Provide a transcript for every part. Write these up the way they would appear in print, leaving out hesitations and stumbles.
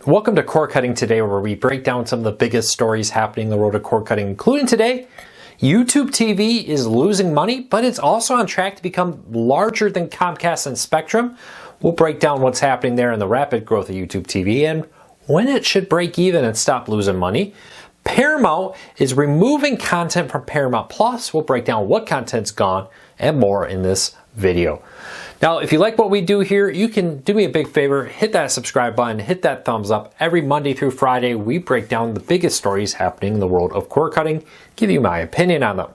Welcome to Cord Cutting Today, where we break down some of the biggest stories happening in the world of cord cutting, including today, YouTube TV is losing money, but it's also on track to become larger than Comcast and Spectrum. We'll break down what's happening there in the rapid growth of YouTube TV and when it should break even and stop losing money. Paramount is removing content from Paramount Plus. We'll break down what content's gone and more in this video. Now, if you like what we do here, you can do me a big favor, hit that subscribe button, hit that thumbs up. Every Monday through Friday, we break down the biggest stories happening in the world of cord cutting, give you my opinion on them.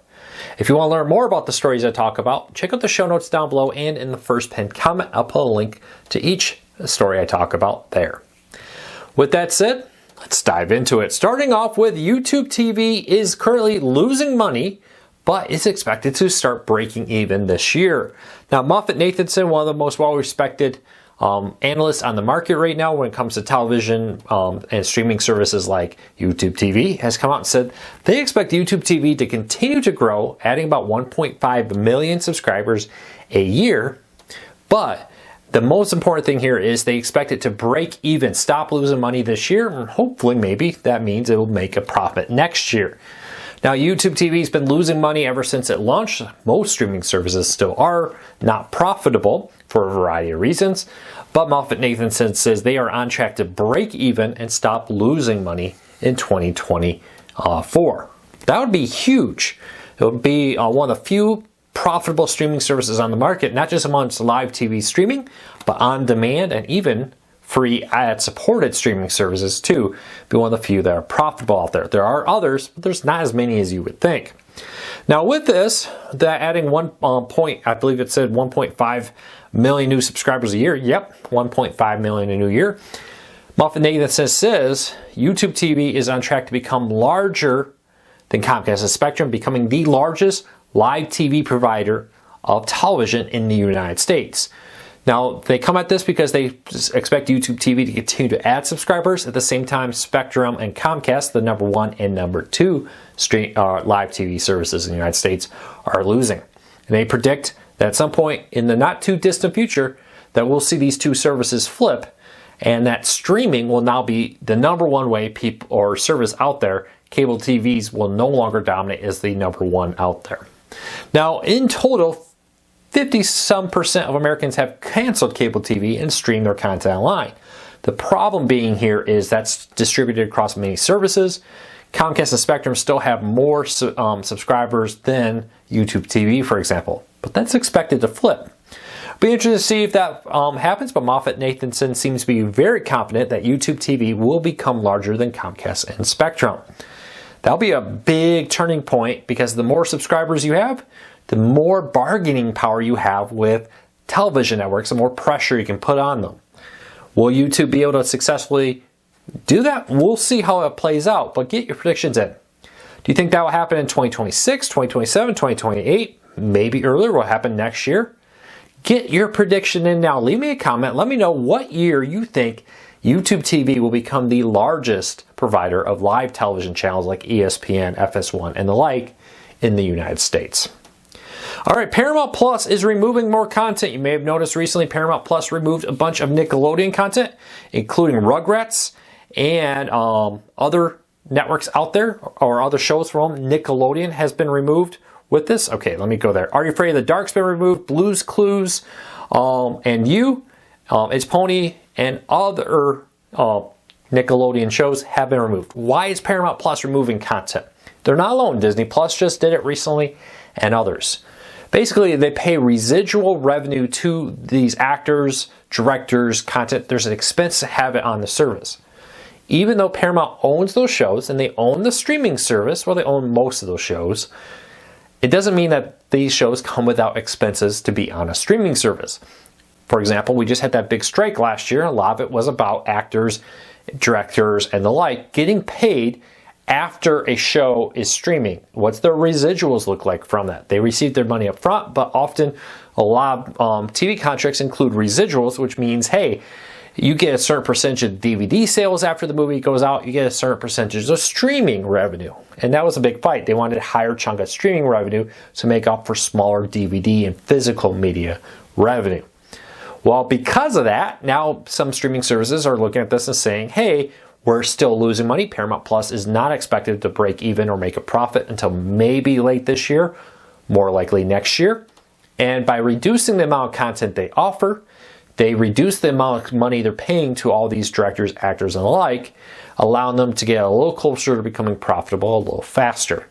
If you want to learn more about the stories I talk about, check out the show notes down below, and in the first pinned comment, I'll put a link to each story I talk about there. With that said, let's dive into it. Starting off with YouTube TV is currently losing money, but is expected to start breaking even this year. Now, MoffettNathanson, one of the most well-respected analysts on the market right now when it comes to television and streaming services like YouTube TV, has come out and said they expect YouTube TV to continue to grow, adding about 1.5 million subscribers a year. But the most important thing here is they expect it to break even, stop losing money this year, and hopefully maybe that means it will make a profit next year. Now, YouTube TV has been losing money ever since it launched. Most streaming services still are not profitable for a variety of reasons, but MoffettNathanson says they are on track to break even and stop losing money in 2024. That would be huge. It would be one of the few profitable streaming services on the market, not just amongst live TV streaming, but on demand and even free ad-supported streaming services too. Be one of the few that are profitable out there. There are others, but there's not as many as you would think. Now with this, that adding I believe it said 1.5 million new subscribers a year. Yep, 1.5 million a new year. MoffettNathanson says YouTube TV is on track to become larger than Comcast and Spectrum, becoming the largest live TV provider of television in the United States. Now, they come at this because they expect YouTube TV to continue to add subscribers. At the same time, Spectrum and Comcast, the number one and number two live TV services in the United States, are losing. And they predict that at some point in the not too distant future that we'll see these two services flip, and that streaming will now be the number one way people or service out there. Cable TVs will no longer dominate as the number one out there. Now, in total, 50% of Americans have canceled cable TV and streamed their content online. The problem being here is that's distributed across many services. Comcast and Spectrum still have more subscribers than YouTube TV, for example, but that's expected to flip. Be interested to see if that happens, but MoffettNathanson seems to be very confident that YouTube TV will become larger than Comcast and Spectrum. That'll be a big turning point because the more subscribers you have, the more bargaining power you have with television networks, the more pressure you can put on them. Will YouTube be able to successfully do that? We'll see how it plays out, but get your predictions in. Do you think that will happen in 2026, 2027, 2028? Maybe earlier. Will happen next year? Get your prediction in now. Leave me a comment. Let me know what year you think YouTube TV will become the largest provider of live television channels like ESPN, FS1, and the like in the United States. All right, Paramount Plus is removing more content. You may have noticed recently Paramount Plus removed a bunch of Nickelodeon content, including Rugrats and other networks out there or other shows from Nickelodeon has been removed with this. Okay, let me go there. Are You Afraid of the Dark's been removed, Blue's Clues, and You, It's Pony, and other Nickelodeon shows have been removed. Why is Paramount Plus removing content? They're not alone. Disney Plus just did it recently, and others. Basically, they pay residual revenue to these actors, directors, content. There's an expense to have it on the service. Even though Paramount owns those shows and they own the streaming service, well, they own most of those shows, it doesn't mean that these shows come without expenses to be on a streaming service. For example, we just had that big strike last year. A lot of it was about actors, directors, and the like getting paid after a show is streaming. What's their residuals look like from that? They receive their money up front, but often a lot of TV contracts include residuals, which means, hey, you get a certain percentage of DVD sales after the movie goes out, you get a certain percentage of streaming revenue. And that was a big fight. They wanted a higher chunk of streaming revenue to make up for smaller DVD and physical media revenue. Well, because of that, now some streaming services are looking at this and saying, hey, we're still losing money. Paramount Plus is not expected to break even or make a profit until maybe late this year, more likely next year. And by reducing the amount of content they offer, they reduce the amount of money they're paying to all these directors, actors, and the like, allowing them to get a little closer to becoming profitable a little faster.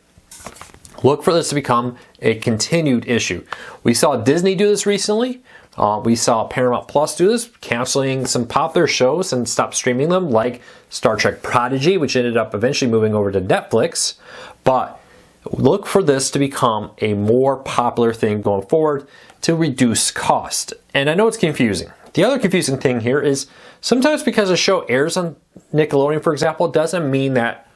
Look for this to become a continued issue. We saw Disney do this recently. We saw Paramount Plus do this, canceling some popular shows and stop streaming them, like Star Trek Prodigy, which ended up eventually moving over to Netflix. But look for this to become a more popular thing going forward to reduce cost. And I know it's confusing. The other confusing thing here is sometimes because a show airs on Nickelodeon, for example, it doesn't mean that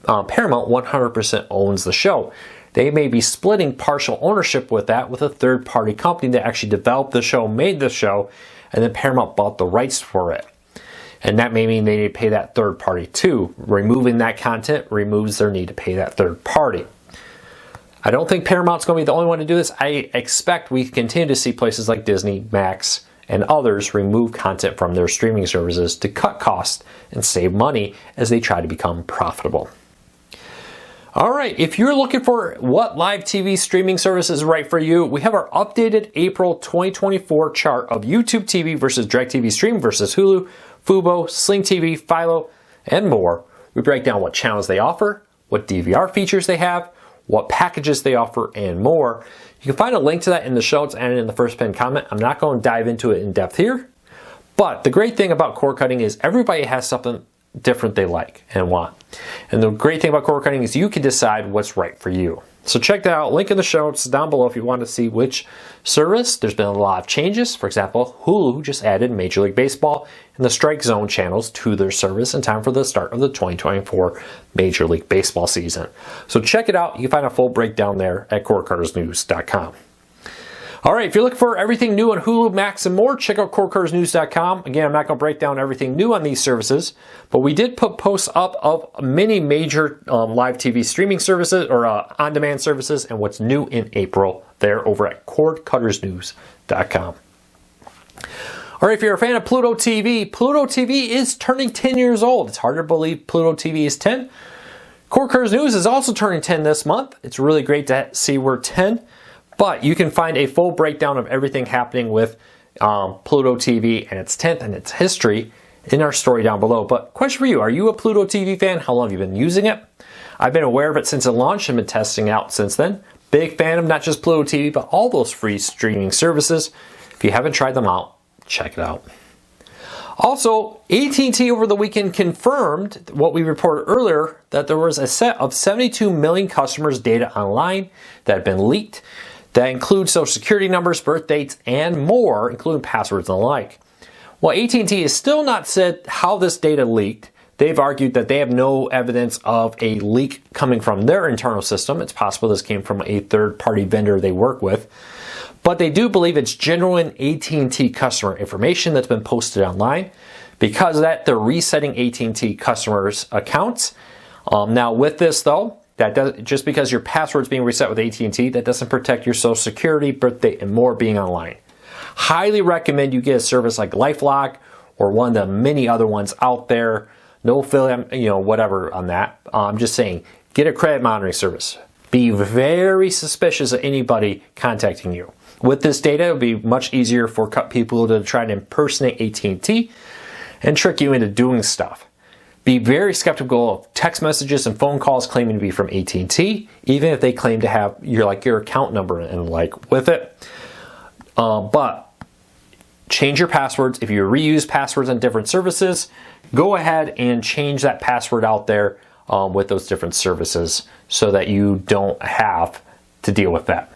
Paramount 100% owns the show. They may be splitting partial ownership with that with a third-party company that actually developed the show, made the show, and then Paramount bought the rights for it. And that may mean they need to pay that third party too. Removing that content removes their need to pay that third party. I don't think Paramount's going to be the only one to do this. I expect we continue to see places like Disney, Max, and others remove content from their streaming services to cut costs and save money as they try to become profitable. All right, if you're looking for what live TV streaming service is right for you, we have our updated April 2024 chart of YouTube TV versus DirecTV Stream versus Hulu, Fubo, Sling TV, Philo, and more. We break down what channels they offer, what DVR features they have, what packages they offer, and more. You can find a link to that in the show notes and in the first pinned comment. I'm not going to dive into it in depth here, but the great thing about cord cutting is everybody has something different they like and want. And the great thing about cord cutting is you can decide what's right for you. So check that out. Link in the show notes down below if you want to see which service. There's been a lot of changes. For example, Hulu just added Major League Baseball and the Strike Zone channels to their service in time for the start of the 2024 Major League Baseball season. So check it out. You can find a full breakdown there at cordcuttersnews.com. All right, if you're looking for everything new on Hulu, Max, and more, check out cordcuttersnews.com. Again, I'm not going to break down everything new on these services, but we did put posts up of many major live TV streaming services or on-demand services and what's new in April there over at cordcuttersnews.com. All right, if you're a fan of Pluto TV, Pluto TV is turning 10 years old. It's hard to believe Pluto TV is 10. Cord Cutters News is also turning 10 this month. It's really great to see we're 10. But you can find a full breakdown of everything happening with Pluto TV and its 10th and its history in our story down below. But question for you, are you a Pluto TV fan? How long have you been using it? I've been aware of it since it launched and been testing it out since then. Big fan of not just Pluto TV, but all those free streaming services. If you haven't tried them out, check it out. Also, AT&T over the weekend confirmed what we reported earlier, that there was a set of 72 million customers' data online that had been leaked. That includes social security numbers, birth dates, and more, including passwords and the like. While AT&T has still not said how this data leaked, they've argued that they have no evidence of a leak coming from their internal system. It's possible this came from a third-party vendor they work with. But they do believe it's genuine AT&T customer information that's been posted online. Because of that, they're resetting AT&T customers' accounts. Now with this, though, just because your password's being reset with AT&T, that doesn't protect your social security, birthday, and more being online. Highly recommend you get a service like LifeLock or one of the many other ones out there. No affiliate, whatever on that. I'm just saying, get a credit monitoring service. Be very suspicious of anybody contacting you. With this data, it would be much easier for people to try to impersonate AT&T and trick you into doing stuff. Be very skeptical of text messages and phone calls claiming to be from AT&T, even if they claim to have your account number and with it. But change your passwords. If you reuse passwords on different services, go ahead and change that password out there with those different services so that you don't have to deal with that.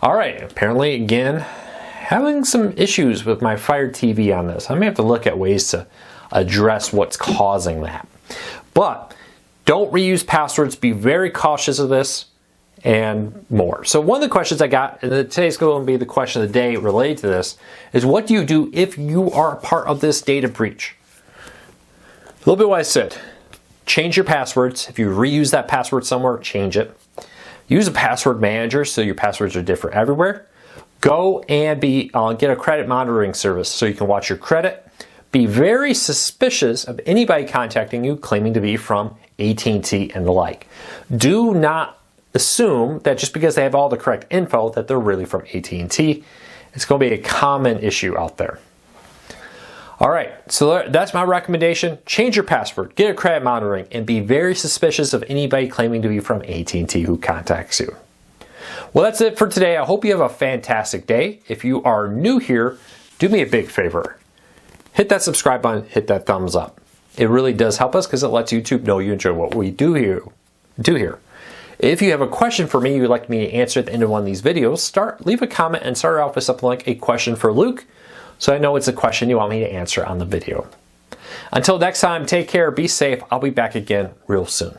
All right, apparently, again, having some issues with my Fire TV on this. I may have to look at ways to address what's causing that. But don't reuse passwords. Be very cautious of this and more. So one of the questions I got, and today's going to be the question of the day related to this, is what do you do if you are a part of this data breach? A little bit what I said. Change your passwords. If you reuse that password somewhere, change it. Use a password manager so your passwords are different everywhere. go and get a credit monitoring service so you can watch your credit. Be very suspicious of anybody contacting you claiming to be from AT&T and the like. Do not assume that just because they have all the correct info that they're really from AT&T. It's going to be a common issue out there. All right, so that's my recommendation. Change your password, get a credit monitoring, and be very suspicious of anybody claiming to be from AT&T who contacts you. Well, that's it for today. I hope you have a fantastic day. If you are new here, do me a big favor. Hit that subscribe button, hit that thumbs up. It really does help us because it lets YouTube know you enjoy what we do here. If you have a question for me you'd like me to answer at the end of one of these videos, leave a comment and start off with something like a question for Luke, so I know it's a question you want me to answer on the video. Until next time, take care, be safe. I'll be back again real soon.